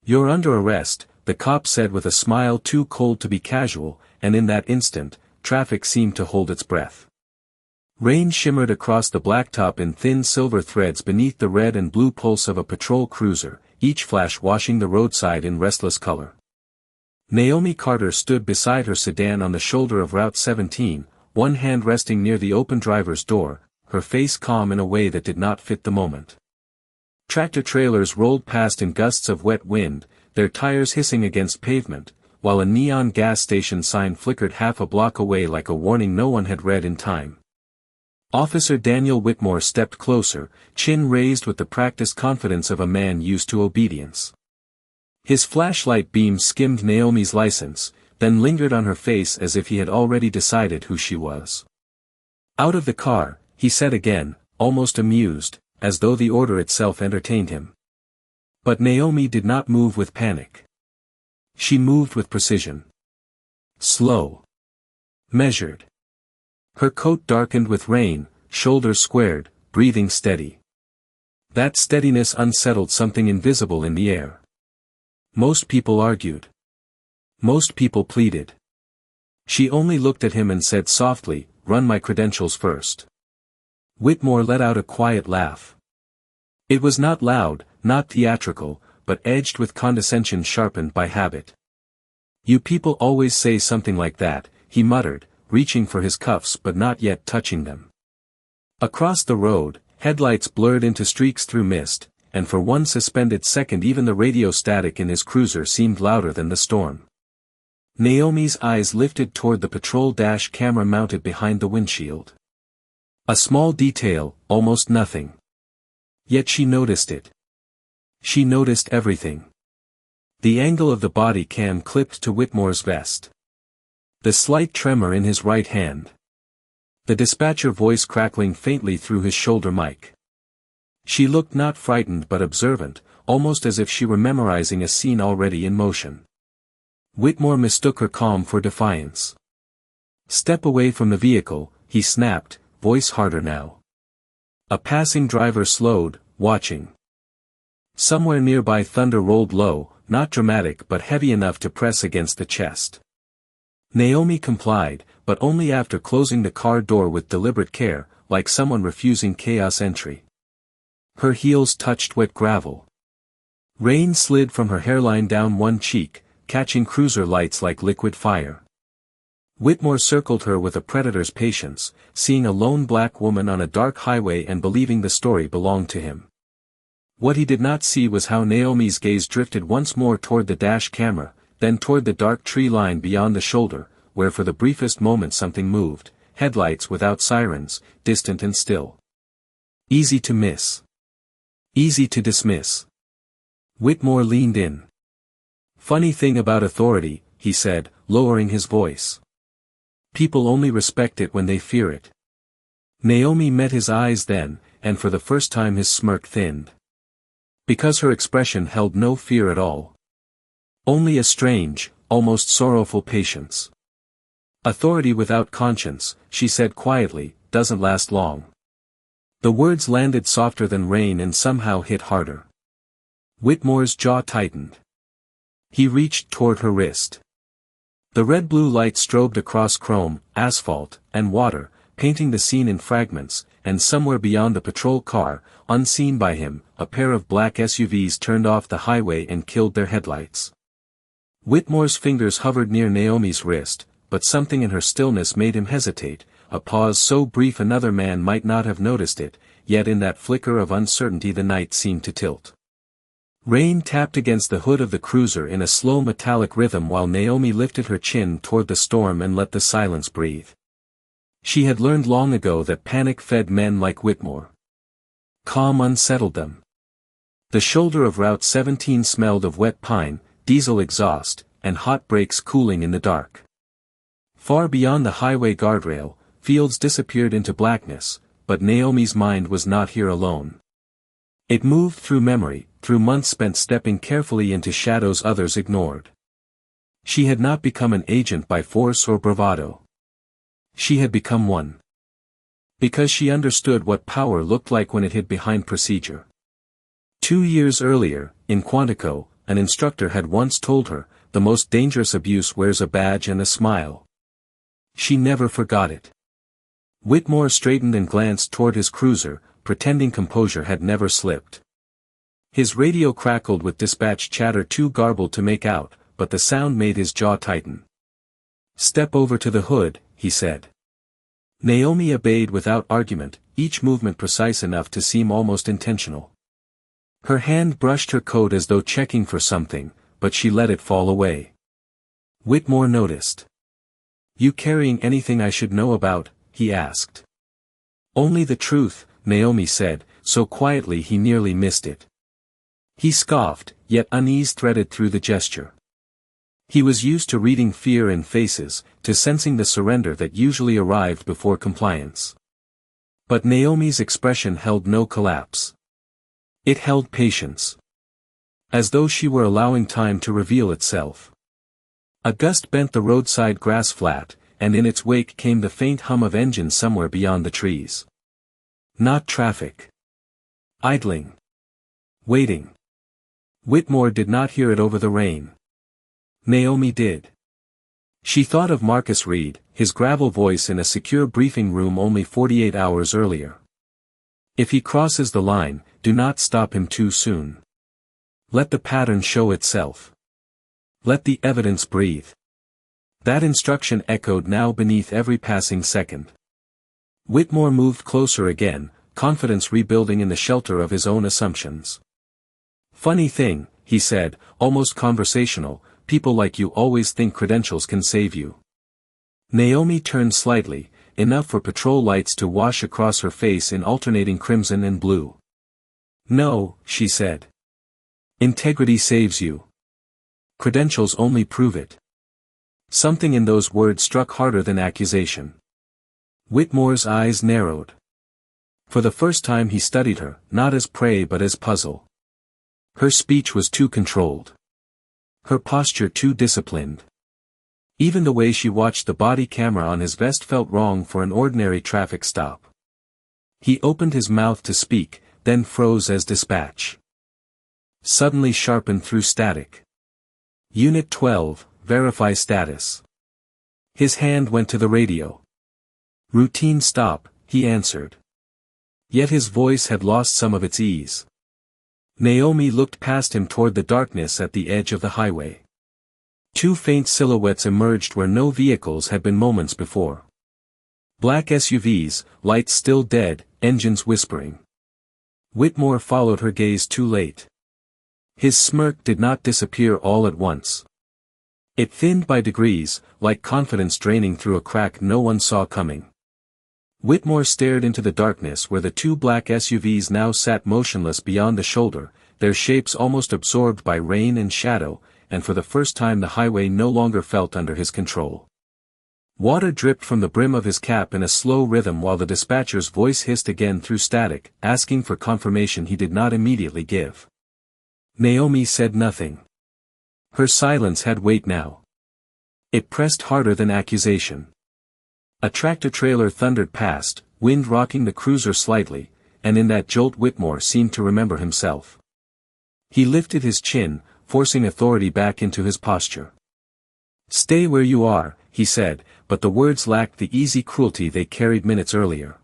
"You're under arrest," the cop said with a smile too cold to be casual, and in that instant, traffic seemed to hold its breath. Rain shimmered across the blacktop in thin silver threads beneath the red and blue pulse of a patrol cruiser, each flash washing the roadside in restless color. Naomi Carter stood beside her sedan on the shoulder of Route 17, one hand resting near the open driver's door, her face calm in a way that did not fit the moment. Tractor-trailers rolled past in gusts of wet wind, their tires hissing against pavement, while a neon gas station sign flickered half a block away like a warning no one had read in time. Officer Daniel Whitmore stepped closer, chin raised with the practiced confidence of a man used to obedience. His flashlight beam skimmed Naomi's license, then lingered on her face as if he had already decided who she was. "Out of the car," he said again, almost amused, as though the order itself entertained him. But Naomi did not move with panic. She moved with precision. Slow. Measured. Her coat darkened with rain, shoulders squared, breathing steady. That steadiness unsettled something invisible in the air. Most people argued. Most people pleaded. She only looked at him and said softly, "Run my credentials first." Whitmore let out a quiet laugh. It was not loud, not theatrical, but edged with condescension sharpened by habit. "You people always say something like that," he muttered, reaching for his cuffs but not yet touching them. Across the road, headlights blurred into streaks through mist, and for one suspended second even the radio static in his cruiser seemed louder than the storm. Naomi's eyes lifted toward the patrol dash camera mounted behind the windshield. A small detail, almost nothing. Yet she noticed it. She noticed everything. The angle of the body cam clipped to Whitmore's vest. The slight tremor in his right hand. The dispatcher voice crackling faintly through his shoulder mic. She looked not frightened but observant, almost as if she were memorizing a scene already in motion. Whitmore mistook her calm for defiance. "Step away from the vehicle," he snapped, voice harder now. A passing driver slowed, watching. Somewhere nearby thunder rolled low, not dramatic but heavy enough to press against the chest. Naomi complied, but only after closing the car door with deliberate care, like someone refusing chaos entry. Her heels touched wet gravel. Rain slid from her hairline down one cheek, catching cruiser lights like liquid fire. Whitmore circled her with a predator's patience, seeing a lone black woman on a dark highway and believing the story belonged to him. What he did not see was how Naomi's gaze drifted once more toward the dash camera, then toward the dark tree line beyond the shoulder, where for the briefest moment something moved, headlights without sirens, distant and still. Easy to miss. Easy to dismiss. Whitmore leaned in. "Funny thing about authority," he said, lowering his voice. "People only respect it when they fear it." Naomi met his eyes then, and for the first time his smirk thinned. Because her expression held no fear at all. Only a strange, almost sorrowful patience. "Authority without conscience," she said quietly, "doesn't last long." The words landed softer than rain and somehow hit harder. Whitmore's jaw tightened. He reached toward her wrist. The red-blue light strobed across chrome, asphalt, and water, painting the scene in fragments, and somewhere beyond the patrol car, unseen by him, a pair of black SUVs turned off the highway and killed their headlights. Whitmore's fingers hovered near Naomi's wrist, but something in her stillness made him hesitate, a pause so brief another man might not have noticed it, yet in that flicker of uncertainty the night seemed to tilt. Rain tapped against the hood of the cruiser in a slow metallic rhythm while Naomi lifted her chin toward the storm and let the silence breathe. She had learned long ago that panic fed men like Whitmore. Calm unsettled them. The shoulder of Route 17 smelled of wet pine, diesel exhaust, and hot brakes cooling in the dark. Far beyond the highway guardrail, fields disappeared into blackness, but Naomi's mind was not here alone. It moved through memory, through months spent stepping carefully into shadows others ignored. She had not become an agent by force or bravado. She had become one. Because she understood what power looked like when it hid behind procedure. 2 years earlier, in Quantico, an instructor had once told her, the most dangerous abuse wears a badge and a smile. She never forgot it. Whitmore straightened and glanced toward his cruiser, pretending composure had never slipped. His radio crackled with dispatch chatter too garbled to make out, but the sound made his jaw tighten. "Step over to the hood," he said. Naomi obeyed without argument, each movement precise enough to seem almost intentional. Her hand brushed her coat as though checking for something, but she let it fall away. Whitmore noticed. "You carrying anything I should know about?" he asked. "Only the truth," Naomi said, so quietly he nearly missed it. He scoffed, yet unease threaded through the gesture. He was used to reading fear in faces, to sensing the surrender that usually arrived before compliance. But Naomi's expression held no collapse. It held patience. As though she were allowing time to reveal itself. A gust bent the roadside grass flat, and in its wake came the faint hum of engines somewhere beyond the trees. Not traffic. Idling. Waiting. Whitmore did not hear it over the rain. Naomi did. She thought of Marcus Reed, his gravel voice in a secure briefing room only 48 hours earlier. "If he crosses the line, do not stop him too soon. Let the pattern show itself. Let the evidence breathe." That instruction echoed now beneath every passing second. Whitmore moved closer again, confidence rebuilding in the shelter of his own assumptions. "Funny thing," he said, almost conversational, "people like you always think credentials can save you." Naomi turned slightly, enough for patrol lights to wash across her face in alternating crimson and blue. "No," she said. "Integrity saves you. Credentials only prove it." Something in those words struck harder than accusation. Whitmore's eyes narrowed. For the first time he studied her, not as prey but as puzzle. Her speech was too controlled. Her posture too disciplined. Even the way she watched the body camera on his vest felt wrong for an ordinary traffic stop. He opened his mouth to speak, then froze as dispatch suddenly sharpened through static. "Unit 12, verify status." His hand went to the radio. "Routine stop," he answered. Yet his voice had lost some of its ease. Naomi looked past him toward the darkness at the edge of the highway. Two faint silhouettes emerged where no vehicles had been moments before. Black SUVs, lights still dead, engines whispering. Whitmore followed her gaze too late. His smirk did not disappear all at once. It thinned by degrees, like confidence draining through a crack no one saw coming. Whitmore stared into the darkness where the two black SUVs now sat motionless beyond the shoulder, their shapes almost absorbed by rain and shadow, and for the first time the highway no longer felt under his control. Water dripped from the brim of his cap in a slow rhythm while the dispatcher's voice hissed again through static, asking for confirmation he did not immediately give. Naomi said nothing. Her silence had weight now. It pressed harder than accusation. A tractor-trailer thundered past, wind rocking the cruiser slightly, and in that jolt Whitmore seemed to remember himself. He lifted his chin, forcing authority back into his posture. "Stay where you are," he said, but the words lacked the easy cruelty they carried minutes earlier.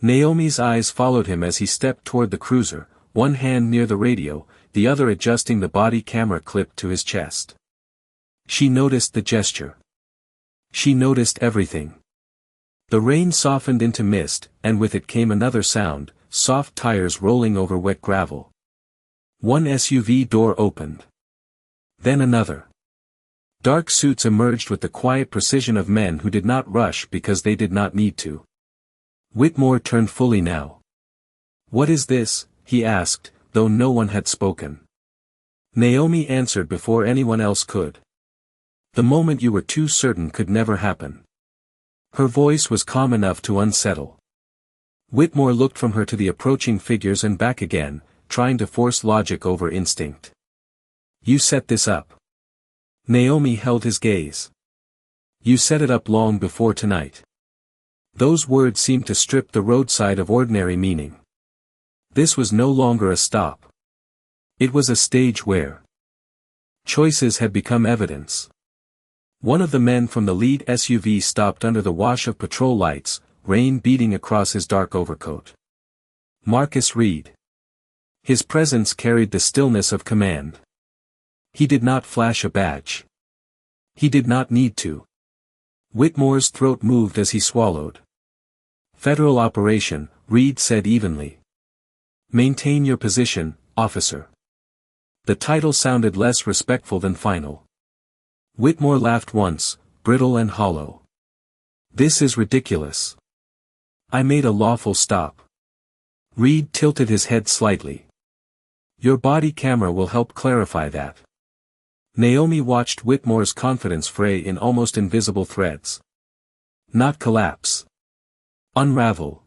Naomi's eyes followed him as he stepped toward the cruiser, one hand near the radio, the other adjusting the body camera clip to his chest. She noticed the gesture. She noticed everything. The rain softened into mist, and with it came another sound, soft tires rolling over wet gravel. One SUV door opened. Then another. Dark suits emerged with the quiet precision of men who did not rush because they did not need to. Whitmore turned fully now. "What is this?" he asked, though no one had spoken. Naomi answered before anyone else could. "The moment you were too certain could never happen." Her voice was calm enough to unsettle. Whitmore looked from her to the approaching figures and back again, trying to force logic over instinct. "You set this up." Naomi held his gaze. "You set it up long before tonight." Those words seemed to strip the roadside of ordinary meaning. This was no longer a stop. It was a stage where Choices had become evidence. One of the men from the lead SUV stopped under the wash of patrol lights, rain beating across his dark overcoat. Marcus Reed. His presence carried the stillness of command. He did not flash a badge. He did not need to. Whitmore's throat moved as he swallowed. Federal operation, Reed said evenly. Maintain your position, officer. The title sounded less respectful than final. Whitmore laughed once, brittle and hollow. This is ridiculous. I made a lawful stop. Reed tilted his head slightly. Your body camera will help clarify that. Naomi watched Whitmore's confidence fray in almost invisible threads. Not collapse. Unravel.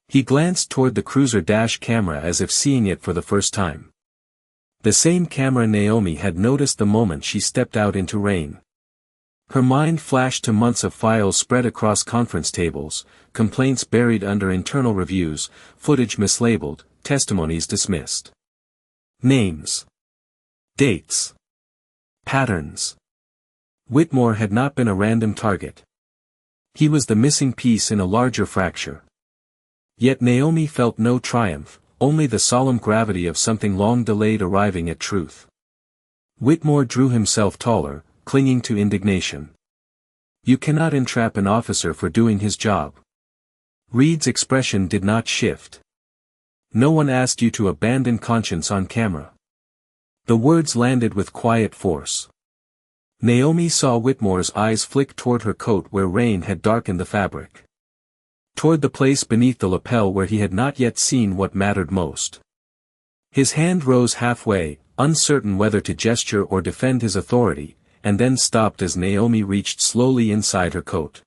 He glanced toward the cruiser dash camera as if seeing it for the first time. The same camera Naomi had noticed the moment she stepped out into rain. Her mind flashed to months of files spread across conference tables, complaints buried under internal reviews, footage mislabeled, testimonies dismissed. Names. Dates. Patterns. Whitmore had not been a random target. He was the missing piece in a larger fracture. Yet Naomi felt no triumph, only the solemn gravity of something long delayed arriving at truth. Whitmore drew himself taller, clinging to indignation. You cannot entrap an officer for doing his job. Reed's expression did not shift. No one asked you to abandon conscience on camera. The words landed with quiet force. Naomi saw Whitmore's eyes flick toward her coat where rain had darkened the fabric. Toward the place beneath the lapel where he had not yet seen what mattered most. His hand rose halfway, uncertain whether to gesture or defend his authority, and then stopped as Naomi reached slowly inside her coat.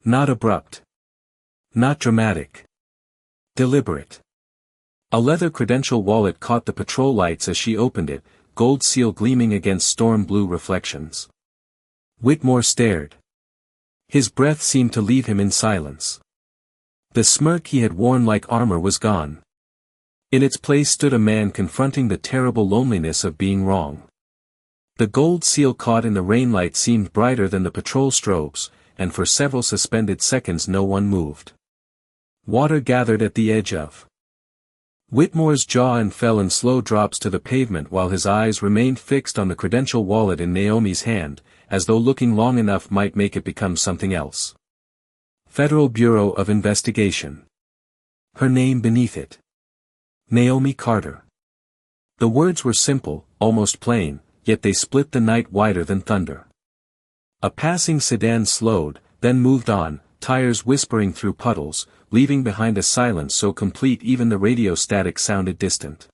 Not abrupt. Not dramatic. Deliberate. A leather credential wallet caught the patrol lights as she opened it, gold seal gleaming against storm blue reflections. Whitmore stared. His breath seemed to leave him in silence. The smirk he had worn like armor was gone. In its place stood a man confronting the terrible loneliness of being wrong. The gold seal caught in the rainlight seemed brighter than the patrol strobes, and for several suspended seconds no one moved. Water gathered at the edge of Whitmore's jaw and fell in slow drops to the pavement while his eyes remained fixed on the credential wallet in Naomi's hand, as though looking long enough might make it become something else. Federal Bureau of Investigation. Her name beneath it. Naomi Carter. The words were simple, almost plain, yet they split the night wider than thunder. A passing sedan slowed, then moved on, tires whispering through puddles, leaving behind a silence so complete even the radio static sounded distant.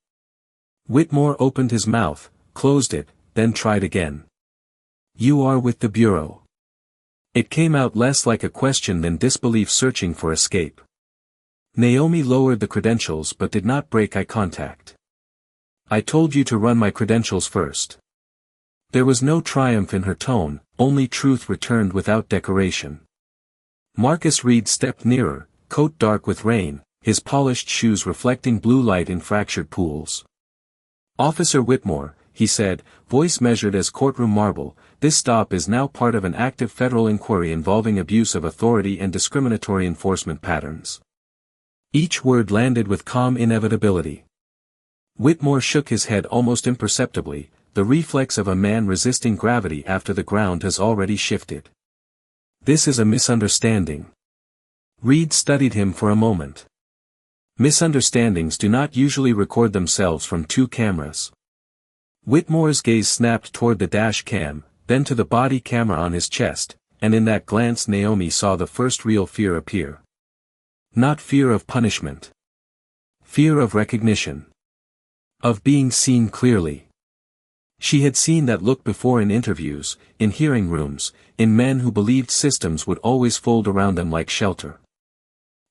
Whitmore opened his mouth, closed it, then tried again. You are with the Bureau. It came out less like a question than disbelief searching for escape. Naomi lowered the credentials but did not break eye contact. I told you to run my credentials first. There was no triumph in her tone, only truth returned without decoration. Marcus Reed stepped nearer, coat dark with rain, his polished shoes reflecting blue light in fractured pools. Officer Whitmore, he said, voice measured as courtroom marble, this stop is now part of an active federal inquiry involving abuse of authority and discriminatory enforcement patterns. Each word landed with calm inevitability. Whitmore shook his head almost imperceptibly, the reflex of a man resisting gravity after the ground has already shifted. This is a misunderstanding. Reed studied him for a moment. Misunderstandings do not usually record themselves from two cameras. Whitmore's gaze snapped toward the dash cam, then to the body camera on his chest, and in that glance Naomi saw the first real fear appear. Not fear of punishment. Fear of recognition. Of being seen clearly. She had seen that look before in interviews, in hearing rooms, in men who believed systems would always fold around them like shelter.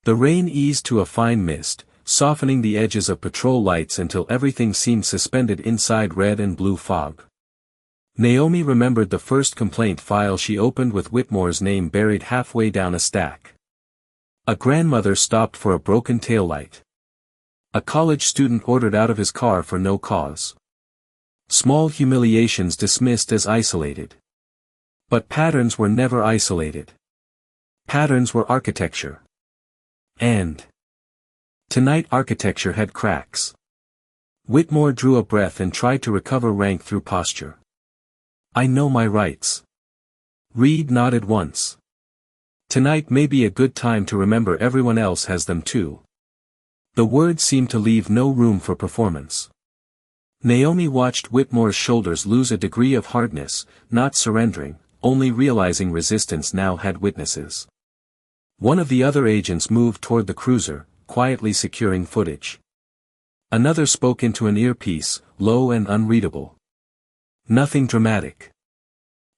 The rain eased to a fine mist, softening the edges of patrol lights until everything seemed suspended inside red and blue fog. Naomi remembered the first complaint file she opened with Whitmore's name buried halfway down a stack. A grandmother stopped for a broken taillight. A college student ordered out of his car for no cause. Small humiliations dismissed as isolated. But patterns were never isolated. Patterns were architecture. And tonight architecture had cracks. Whitmore drew a breath and tried to recover rank through posture. I know my rights. Reed nodded once. Tonight may be a good time to remember everyone else has them too. The words seemed to leave no room for performance. Naomi watched Whitmore's shoulders lose a degree of hardness, not surrendering, only realizing resistance now had witnesses. One of the other agents moved toward the cruiser, quietly securing footage. Another spoke into an earpiece, low and unreadable. Nothing dramatic.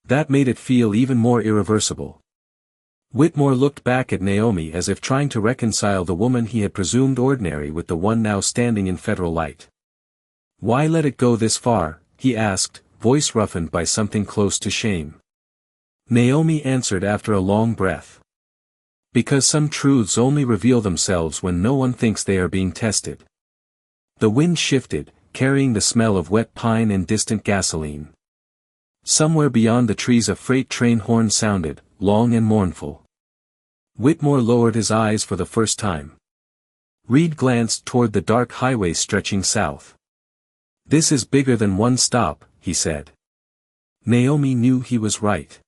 That made it feel even more irreversible. Whitmore looked back at Naomi as if trying to reconcile the woman he had presumed ordinary with the one now standing in federal light. Why let it go this far, he asked, voice roughened by something close to shame. Naomi answered after a long breath. Because some truths only reveal themselves when no one thinks they are being tested. The wind shifted, carrying the smell of wet pine and distant gasoline. Somewhere beyond the trees a freight train horn sounded, long and mournful. Whitmore lowered his eyes for the first time. Reed glanced toward the dark highway stretching south. This is bigger than one stop, he said. Naomi knew he was right.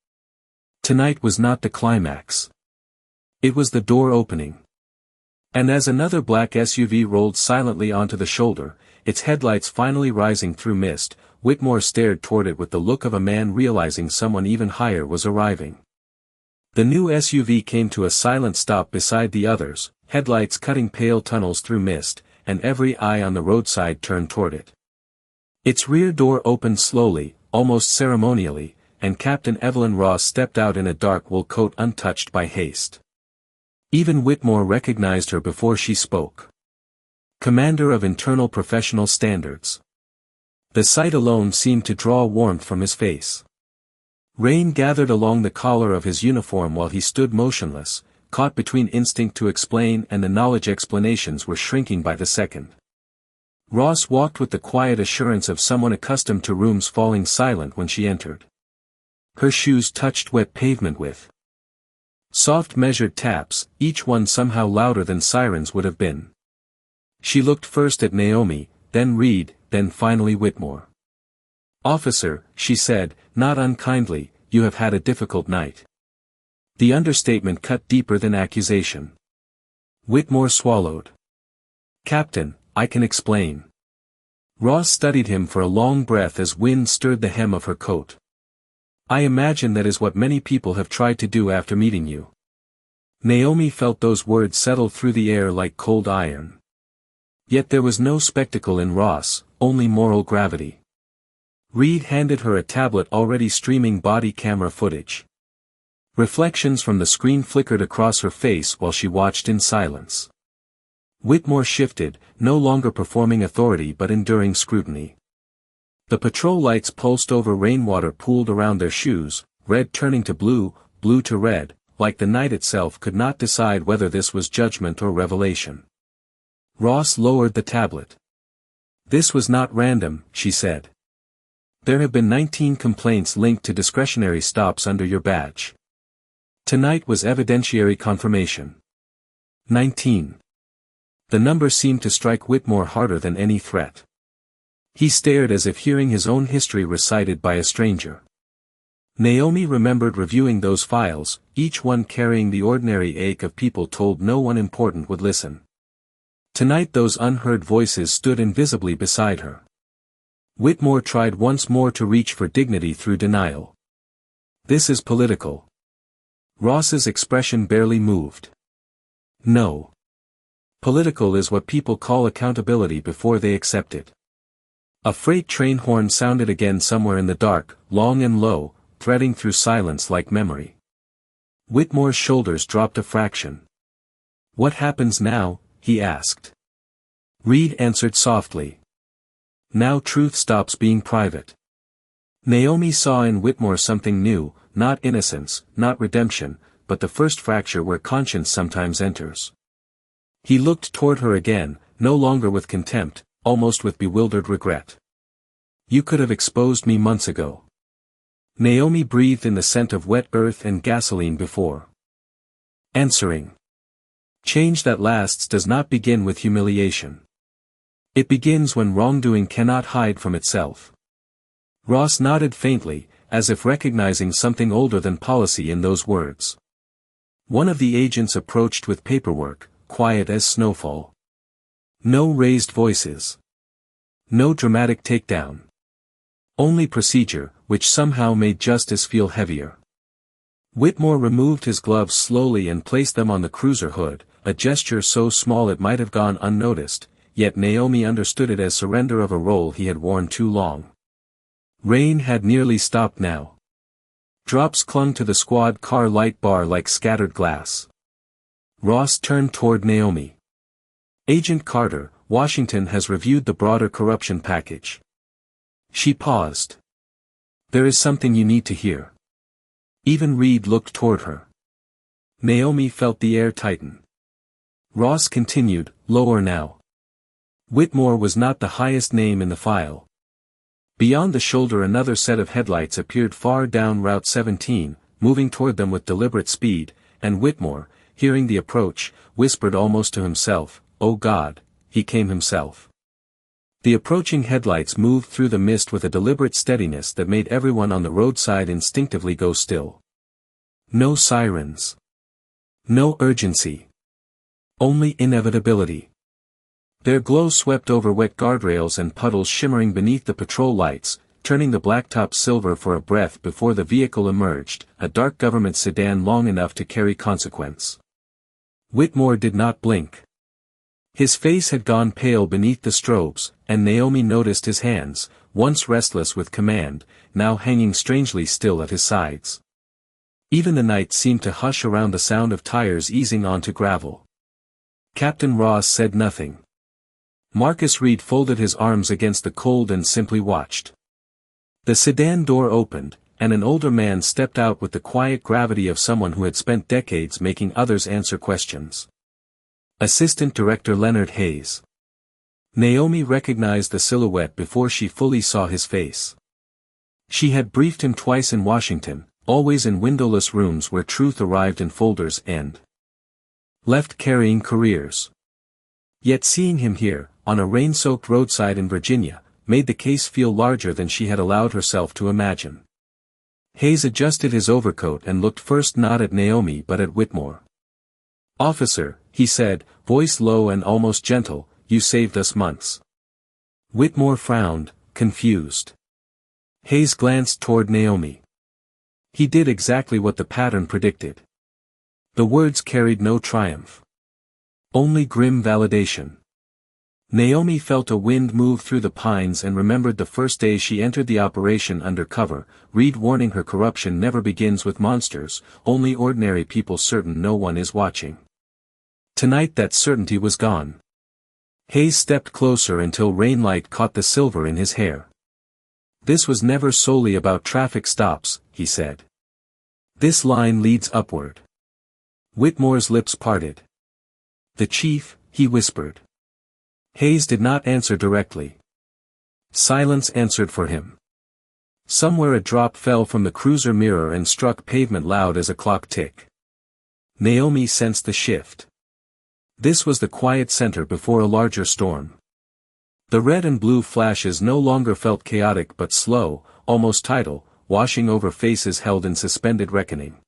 Tonight was not the climax. It was the door opening. And as another black SUV rolled silently onto the shoulder, its headlights finally rising through mist, Whitmore stared toward it with the look of a man realizing someone even higher was arriving. The new SUV came to a silent stop beside the others, headlights cutting pale tunnels through mist, and every eye on the roadside turned toward it. Its rear door opened slowly, almost ceremonially, and Captain Evelyn Ross stepped out in a dark wool coat untouched by haste. Even Whitmore recognized her before she spoke. Commander of Internal Professional Standards. The sight alone seemed to draw warmth from his face. Rain gathered along the collar of his uniform while he stood motionless, caught between instinct to explain and the knowledge explanations were shrinking by the second. Ross walked with the quiet assurance of someone accustomed to rooms falling silent when she entered. Her shoes touched wet pavement with soft measured taps, each one somehow louder than sirens would have been. She looked first at Naomi, then Reed, then finally Whitmore. Officer, she said, not unkindly, you have had a difficult night. The understatement cut deeper than accusation. Whitmore swallowed. Captain, I can explain. Ross studied him for a long breath as wind stirred the hem of her coat. I imagine that is what many people have tried to do after meeting you. Naomi felt those words settle through the air like cold iron. Yet there was no spectacle in Ross, only moral gravity. Reed handed her a tablet already streaming body camera footage. Reflections from the screen flickered across her face while she watched in silence. Whitmore shifted, no longer performing authority but enduring scrutiny. The patrol lights pulsed over rainwater pooled around their shoes, red turning to blue, blue to red, like the night itself could not decide whether this was judgment or revelation. Ross lowered the tablet. This was not random, she said. There have been 19 complaints linked to discretionary stops under your badge. Tonight was evidentiary confirmation. 19. The number seemed to strike Whitmore harder than any threat. He stared as if hearing his own history recited by a stranger. Naomi remembered reviewing those files, each one carrying the ordinary ache of people told no one important would listen. Tonight those unheard voices stood invisibly beside her. Whitmore tried once more to reach for dignity through denial. This is political. Ross's expression barely moved. No. Political is what people call accountability before they accept it. A freight train horn sounded again somewhere in the dark, long and low, threading through silence like memory. Whitmore's shoulders dropped a fraction. What happens now? He asked. Reed answered softly. Now truth stops being private. Naomi saw in Whitmore something new, not innocence, not redemption, but the first fracture where conscience sometimes enters. He looked toward her again, no longer with contempt, almost with bewildered regret. You could have exposed me months ago. Naomi breathed in the scent of wet earth and gasoline before answering. Change that lasts does not begin with humiliation. It begins when wrongdoing cannot hide from itself. Ross nodded faintly, as if recognizing something older than policy in those words. One of the agents approached with paperwork, quiet as snowfall. No raised voices. No dramatic takedown. Only procedure, which somehow made justice feel heavier. Whitmore removed his gloves slowly and placed them on the cruiser hood, a gesture so small it might have gone unnoticed, yet Naomi understood it as surrender of a role he had worn too long. Rain had nearly stopped now. Drops clung to the squad car light bar like scattered glass. Ross turned toward Naomi. Agent Carter, Washington has reviewed the broader corruption package. She paused. There is something you need to hear. Even Reed looked toward her. Naomi felt the air tighten. Ross continued, lower now. Whitmore was not the highest name in the file. Beyond the shoulder another set of headlights appeared far down Route 17, moving toward them with deliberate speed, and Whitmore, hearing the approach, whispered almost to himself, "Oh God, he came himself." The approaching headlights moved through the mist with a deliberate steadiness that made everyone on the roadside instinctively go still. No sirens. No urgency. Only inevitability. Their glow swept over wet guardrails and puddles shimmering beneath the patrol lights, turning the blacktop silver for a breath before the vehicle emerged, a dark government sedan long enough to carry consequence. Whitmore did not blink. His face had gone pale beneath the strobes, and Naomi noticed his hands, once restless with command, now hanging strangely still at his sides. Even the night seemed to hush around the sound of tires easing onto gravel. Captain Ross said nothing. Marcus Reed folded his arms against the cold and simply watched. The sedan door opened, and an older man stepped out with the quiet gravity of someone who had spent decades making others answer questions. Assistant Director Leonard Hayes. Naomi recognized the silhouette before she fully saw his face. She had briefed him twice in Washington, always in windowless rooms where truth arrived in folders and left carrying careers. Yet seeing him here, on a rain-soaked roadside in Virginia, made the case feel larger than she had allowed herself to imagine. Hayes adjusted his overcoat and looked first not at Naomi but at Whitmore. "Officer," he said, voice low and almost gentle, "you saved us months." Whitmore frowned, confused. Hayes glanced toward Naomi. He did exactly what the pattern predicted. The words carried no triumph. Only grim validation. Naomi felt a wind move through the pines and remembered the first day she entered the operation under cover, Reed warning her corruption never begins with monsters, only ordinary people certain no one is watching. Tonight that certainty was gone. Hayes stepped closer until rainlight caught the silver in his hair. "This was never solely about traffic stops," he said. "This line leads upward." Whitmore's lips parted. "The chief," he whispered. Hayes did not answer directly. Silence answered for him. Somewhere a drop fell from the cruiser mirror and struck pavement loud as a clock tick. Naomi sensed the shift. This was the quiet center before a larger storm. The red and blue flashes no longer felt chaotic but slow, almost tidal, washing over faces held in suspended reckoning.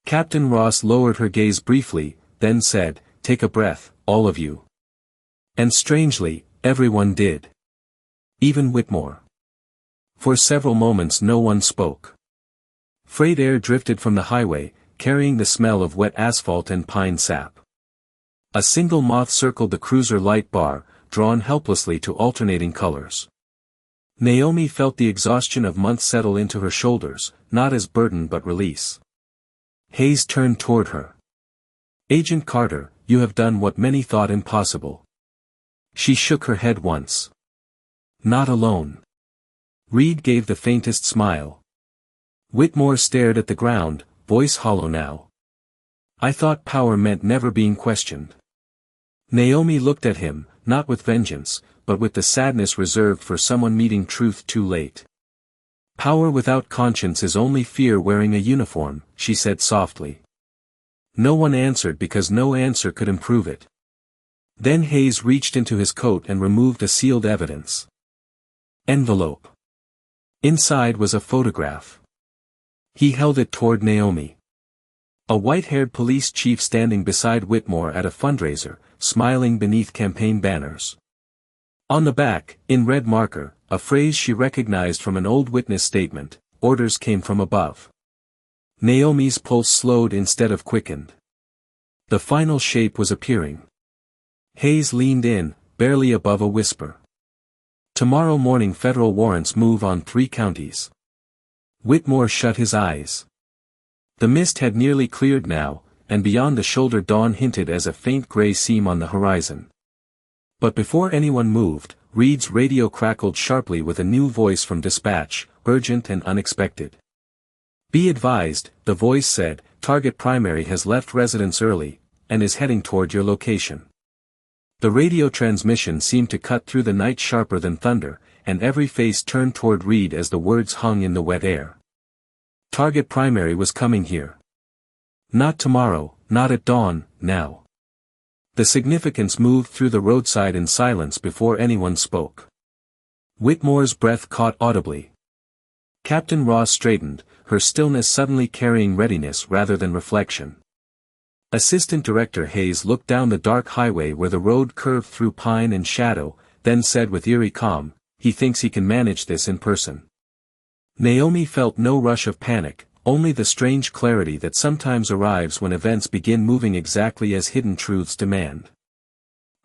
Captain Ross lowered her gaze briefly, then said, "Take a breath, all of you." And strangely, everyone did. Even Whitmore. For several moments no one spoke. Freight air drifted from the highway, carrying the smell of wet asphalt and pine sap. A single moth circled the cruiser light bar, drawn helplessly to alternating colors. Naomi felt the exhaustion of months settle into her shoulders, not as burden but release. Hayes turned toward her. "Agent Carter, you have done what many thought impossible." She shook her head once. "Not alone." Reed gave the faintest smile. Whitmore stared at the ground, voice hollow now. "I thought power meant never being questioned." Naomi looked at him, not with vengeance, but with the sadness reserved for someone meeting truth too late. "Power without conscience is only fear wearing a uniform," she said softly. No one answered because no answer could improve it. Then Hayes reached into his coat and removed a sealed evidence envelope. Inside was a photograph. He held it toward Naomi. A white-haired police chief standing beside Whitmore at a fundraiser, smiling beneath campaign banners. On the back, in red marker, a phrase she recognized from an old witness statement: "Orders came from above." Naomi's pulse slowed instead of quickened. The final shape was appearing. Hayes leaned in, barely above a whisper. "Tomorrow morning federal warrants move on 3 counties." Whitmore shut his eyes. The mist had nearly cleared now, and beyond the shoulder dawn hinted as a faint gray seam on the horizon. But before anyone moved, Reed's radio crackled sharply with a new voice from dispatch, urgent and unexpected. "Be advised," the voice said, "target primary has left residence early, and is heading toward your location." The radio transmission seemed to cut through the night sharper than thunder, and every face turned toward Reed as the words hung in the wet air. Target primary was coming here. Not tomorrow, not at dawn, now. The significance moved through the roadside in silence before anyone spoke. Whitmore's breath caught audibly. Captain Ross straightened, her stillness suddenly carrying readiness rather than reflection. Assistant Director Hayes looked down the dark highway where the road curved through pine and shadow, then said with eerie calm, "He thinks he can manage this in person." Naomi felt no rush of panic, only the strange clarity that sometimes arrives when events begin moving exactly as hidden truths demand.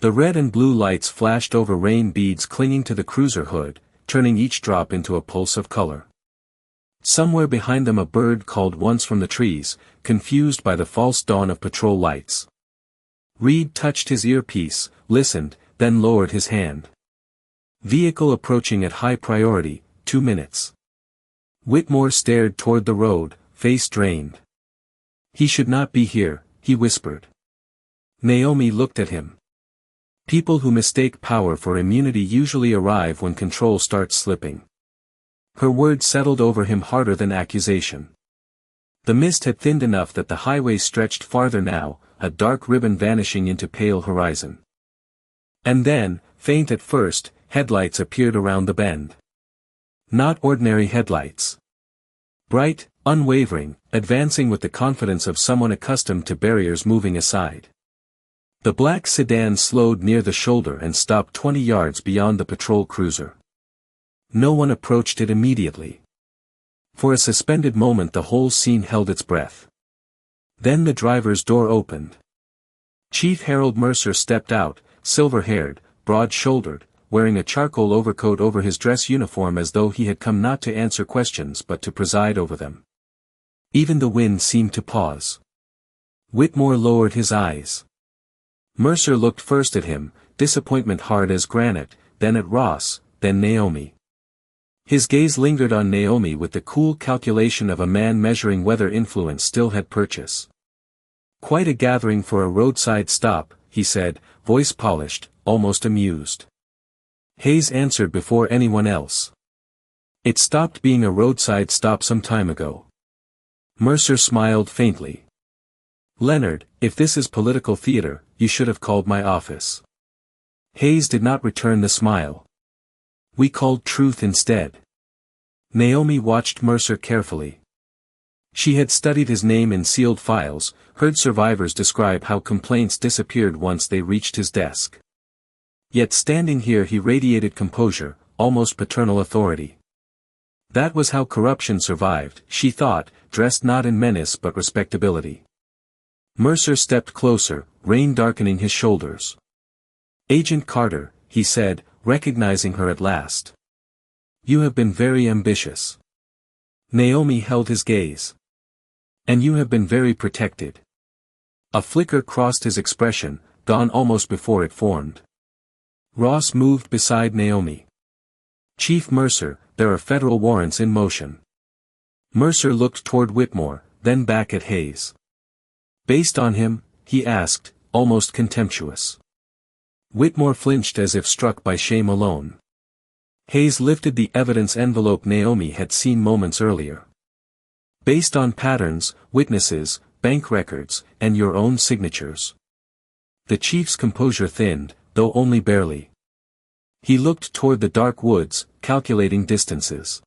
The red and blue lights flashed over rain beads clinging to the cruiser hood, turning each drop into a pulse of color. Somewhere behind them a bird called once from the trees, confused by the false dawn of patrol lights. Reed touched his earpiece, listened, then lowered his hand. Vehicle approaching at high priority, 2 minutes. Whitmore stared toward the road, face drained. "He should not be here," he whispered. Naomi looked at him. People who mistake power for immunity usually arrive when control starts slipping. Her words settled over him harder than accusation. The mist had thinned enough that the highway stretched farther now, a dark ribbon vanishing into pale horizon. And then, faint at first, headlights appeared around the bend. Not ordinary headlights. Bright, unwavering, advancing with the confidence of someone accustomed to barriers moving aside. The black sedan slowed near the shoulder and stopped 20 yards beyond the patrol cruiser. No one approached it immediately. For a suspended moment the whole scene held its breath. Then the driver's door opened. Chief Harold Mercer stepped out, silver-haired, broad-shouldered, wearing a charcoal overcoat over his dress uniform as though he had come not to answer questions but to preside over them. Even the wind seemed to pause. Whitmore lowered his eyes. Mercer looked first at him, disappointment hard as granite, then at Ross, then Naomi. His gaze lingered on Naomi with the cool calculation of a man measuring whether influence still had purchase. "Quite a gathering for a roadside stop," he said, voice polished, almost amused. Hayes answered before anyone else. "It stopped being a roadside stop some time ago." Mercer smiled faintly. "Leonard, if this is political theater, you should have called my office." Hayes did not return the smile. "We called truth instead." Naomi watched Mercer carefully. She had studied his name in sealed files, heard survivors describe how complaints disappeared once they reached his desk. Yet standing here he radiated composure, almost paternal authority. That was how corruption survived, she thought, dressed not in menace but respectability. Mercer stepped closer, rain darkening his shoulders. "Agent Carter," he said, recognizing her at last. "You have been very ambitious." Naomi held his gaze. "And you have been very protected." A flicker crossed his expression, gone almost before it formed. Ross moved beside Naomi. "Chief Mercer, there are federal warrants in motion." Mercer looked toward Whitmore, then back at Hayes. "Based on him?" he asked, almost contemptuous. Whitmore flinched as if struck by shame alone. Hayes lifted the evidence envelope Naomi had seen moments earlier. Based on patterns, witnesses, bank records, and your own signatures. The chief's composure thinned, though only barely. He looked toward the dark woods, calculating distances.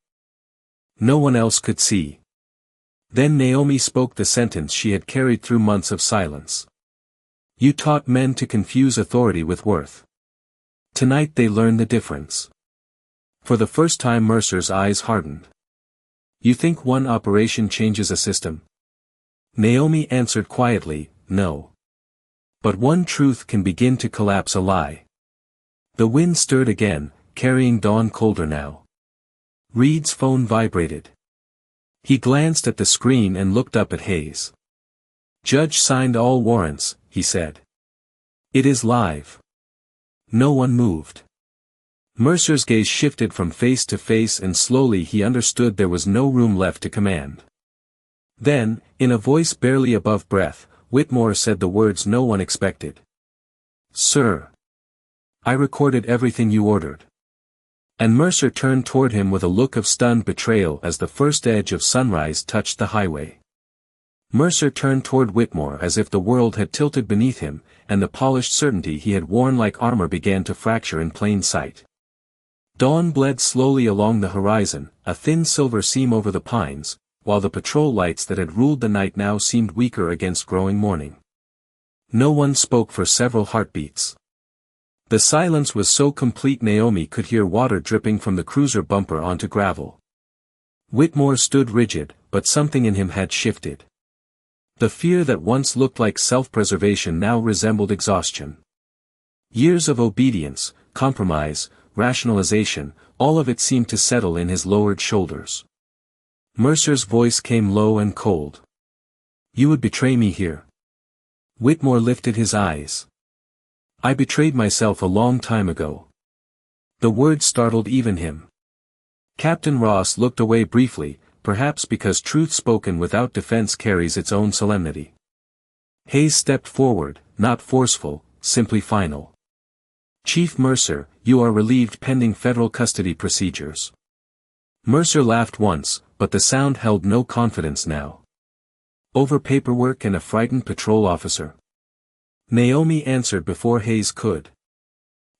No one else could see. Then Naomi spoke the sentence she had carried through months of silence. You taught men to confuse authority with worth. Tonight they learn the difference. For the first time Mercer's eyes hardened. You think one operation changes a system? Naomi answered quietly, no. But one truth can begin to collapse a lie. The wind stirred again, carrying dawn colder now. Reed's phone vibrated. He glanced at the screen and looked up at Hayes. Judge signed all warrants, he said. It is live. No one moved. Mercer's gaze shifted from face to face and slowly he understood there was no room left to command. Then, in a voice barely above breath, Whitmore said the words no one expected. Sir. I recorded everything you ordered. And Mercer turned toward him with a look of stunned betrayal as the first edge of sunrise touched the highway. Mercer turned toward Whitmore as if the world had tilted beneath him, and the polished certainty he had worn like armor began to fracture in plain sight. Dawn bled slowly along the horizon, a thin silver seam over the pines, while the patrol lights that had ruled the night now seemed weaker against growing morning. No one spoke for several heartbeats. The silence was so complete Naomi could hear water dripping from the cruiser bumper onto gravel. Whitmore stood rigid, but something in him had shifted. The fear that once looked like self-preservation now resembled exhaustion. Years of obedience, compromise, rationalization, all of it seemed to settle in his lowered shoulders. Mercer's voice came low and cold. You would betray me here. Whitmore lifted his eyes. I betrayed myself a long time ago. The word startled even him. Captain Ross looked away briefly, perhaps because truth spoken without defense carries its own solemnity. Hayes stepped forward, not forceful, simply final. Chief Mercer, you are relieved pending federal custody procedures. Mercer laughed once, but the sound held no confidence now. Over paperwork and a frightened patrol officer? Naomi answered before Hayes could.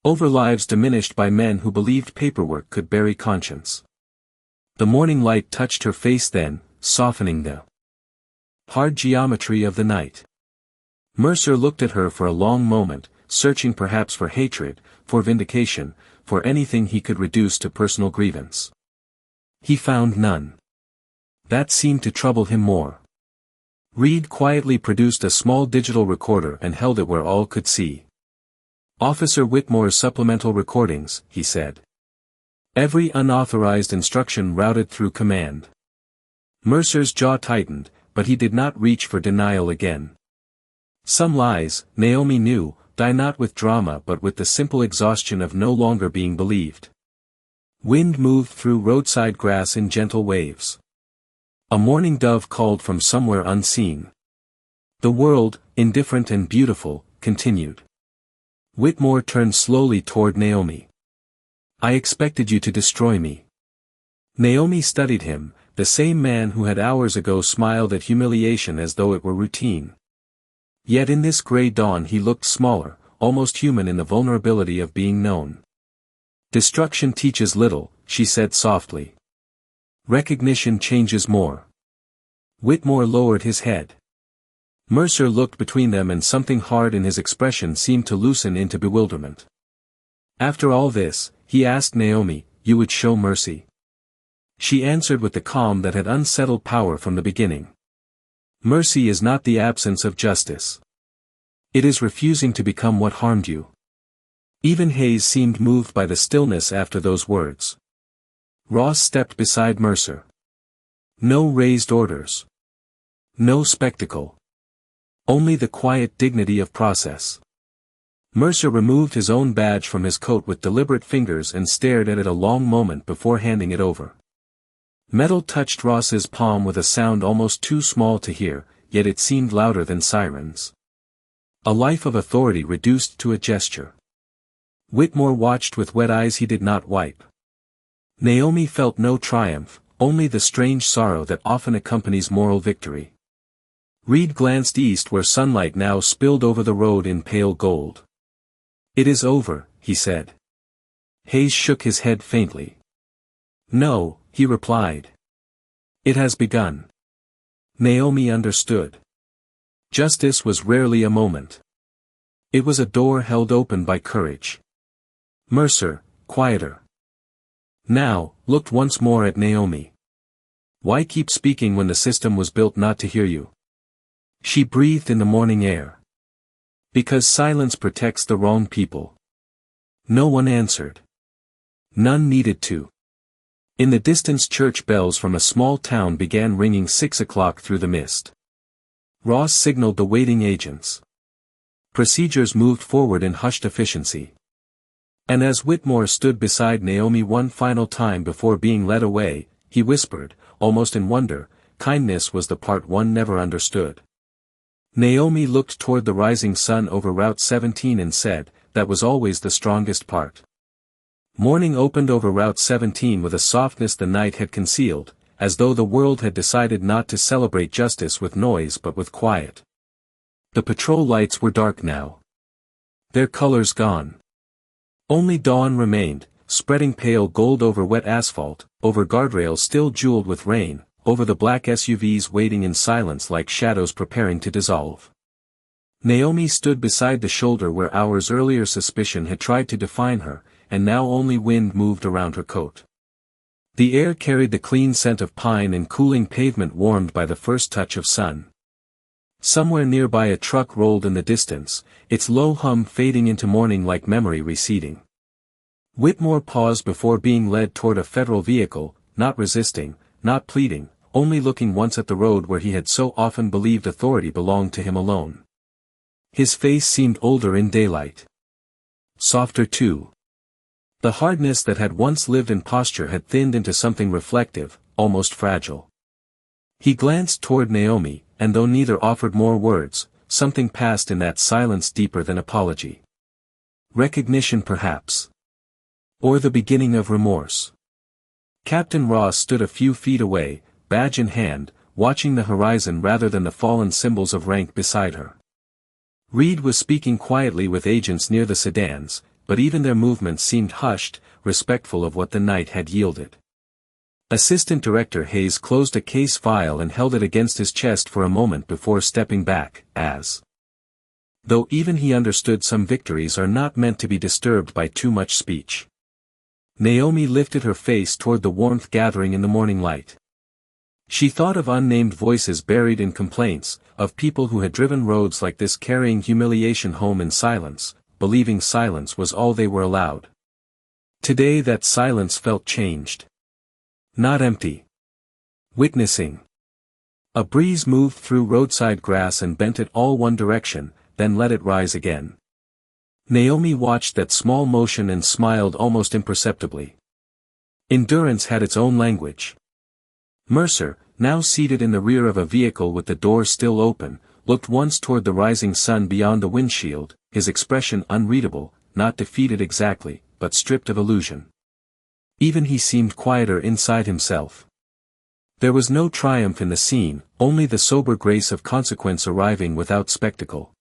Over lives diminished by men who believed paperwork could bury conscience. The morning light touched her face then, softening the hard geometry of the night. Mercer looked at her for a long moment, searching perhaps for hatred, for vindication, for anything he could reduce to personal grievance. He found none. That seemed to trouble him more. Reed quietly produced a small digital recorder and held it where all could see. Officer Whitmore's supplemental recordings, he said. Every unauthorized instruction routed through command. Mercer's jaw tightened, but he did not reach for denial again. Some lies, Naomi knew, die not with drama but with the simple exhaustion of no longer being believed. Wind moved through roadside grass in gentle waves. A mourning dove called from somewhere unseen. The world, indifferent and beautiful, continued. Whitmore turned slowly toward Naomi. I expected you to destroy me. Naomi studied him, the same man who had hours ago smiled at humiliation as though it were routine. Yet in this gray dawn he looked smaller, almost human in the vulnerability of being known. Destruction teaches little, she said softly. Recognition changes more. Whitmore lowered his head. Mercer looked between them and something hard in his expression seemed to loosen into bewilderment. After all this, he asked Naomi, you would show mercy? She answered with the calm that had unsettled power from the beginning. Mercy is not the absence of justice. It is refusing to become what harmed you. Even Hayes seemed moved by the stillness after those words. Ross stepped beside Mercer. No raised orders. No spectacle. Only the quiet dignity of process. Mercer removed his own badge from his coat with deliberate fingers and stared at it a long moment before handing it over. Metal touched Ross's palm with a sound almost too small to hear, yet it seemed louder than sirens. A life of authority reduced to a gesture. Whitmore watched with wet eyes he did not wipe. Naomi felt no triumph, only the strange sorrow that often accompanies moral victory. Reed glanced east where sunlight now spilled over the road in pale gold. "It is over," he said. Hayes shook his head faintly. "No," he replied. "It has begun." Naomi understood. Justice was rarely a moment. It was a door held open by courage. Mercer, quieter. Now, looked once more at Naomi. "Why keep speaking when the system was built not to hear you?" She breathed in the morning air. "Because silence protects the wrong people." No one answered. None needed to. In the distance church bells from a small town began ringing 6 o'clock through the mist. Ross signaled the waiting agents. Procedures moved forward in hushed efficiency. And as Whitmore stood beside Naomi one final time before being led away, he whispered, almost in wonder, "Kindness was the part one never understood." Naomi looked toward the rising sun over Route 17 and said, "That was always the strongest part." Morning opened over Route 17 with a softness the night had concealed, as though the world had decided not to celebrate justice with noise but with quiet. The patrol lights were dark now. Their colors gone. Only dawn remained, spreading pale gold over wet asphalt, over guardrails still jeweled with rain, over the black SUVs waiting in silence like shadows preparing to dissolve. Naomi stood beside the shoulder where hours earlier suspicion had tried to define her, and now only wind moved around her coat. The air carried the clean scent of pine and cooling pavement warmed by the first touch of sun. Somewhere nearby a truck rolled in the distance, its low hum fading into morning like memory receding. Whitmore paused before being led toward a federal vehicle, not resisting, not pleading, only looking once at the road where he had so often believed authority belonged to him alone. His face seemed older in daylight. Softer too. The hardness that had once lived in posture had thinned into something reflective, almost fragile. He glanced toward Naomi, and though neither offered more words, something passed in that silence deeper than apology. Recognition perhaps. Or the beginning of remorse. Captain Ross stood a few feet away, badge in hand, watching the horizon rather than the fallen symbols of rank beside her. Reed was speaking quietly with agents near the sedans, but even their movements seemed hushed, respectful of what the night had yielded. Assistant Director Hayes closed a case file and held it against his chest for a moment before stepping back, as though even he understood some victories are not meant to be disturbed by too much speech. Naomi lifted her face toward the warmth gathering in the morning light. She thought of unnamed voices buried in complaints, of people who had driven roads like this carrying humiliation home in silence, believing silence was all they were allowed. Today that silence felt changed. Not empty. Witnessing. A breeze moved through roadside grass and bent it all one direction, then let it rise again. Naomi watched that small motion and smiled almost imperceptibly. Endurance had its own language. Mercer, now seated in the rear of a vehicle with the door still open, looked once toward the rising sun beyond the windshield, his expression unreadable, not defeated exactly, but stripped of illusion. Even he seemed quieter inside himself. There was no triumph in the scene, only the sober grace of consequence arriving without spectacle.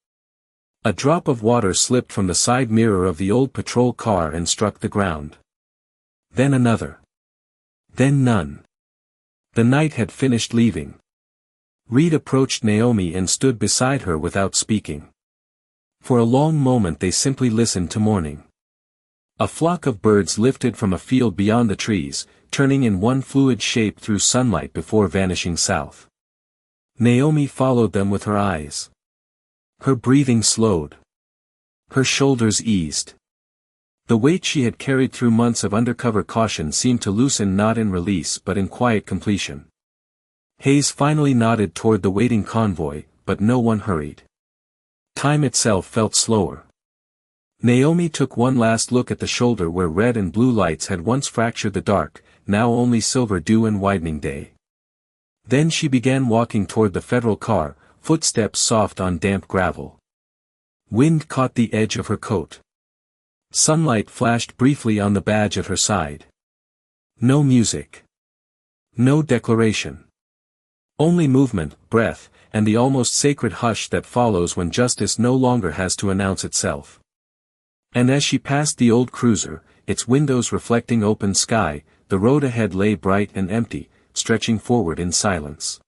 A drop of water slipped from the side mirror of the old patrol car and struck the ground. Then another. Then none. The night had finished leaving. Reed approached Naomi and stood beside her without speaking. For a long moment they simply listened to morning. A flock of birds lifted from a field beyond the trees, turning in one fluid shape through sunlight before vanishing south. Naomi followed them with her eyes. Her breathing slowed. Her shoulders eased. The weight she had carried through months of undercover caution seemed to loosen not in release but in quiet completion. Hayes finally nodded toward the waiting convoy, but no one hurried. Time itself felt slower. Naomi took one last look at the shoulder where red and blue lights had once fractured the dark, now only silver dew and widening day. Then she began walking toward the federal car, footsteps soft on damp gravel. Wind caught the edge of her coat. Sunlight flashed briefly on the badge at her side. No music. No declaration. Only movement, breath, and the almost sacred hush that follows when justice no longer has to announce itself. And as she passed the old cruiser, its windows reflecting open sky, the road ahead lay bright and empty, stretching forward in silence.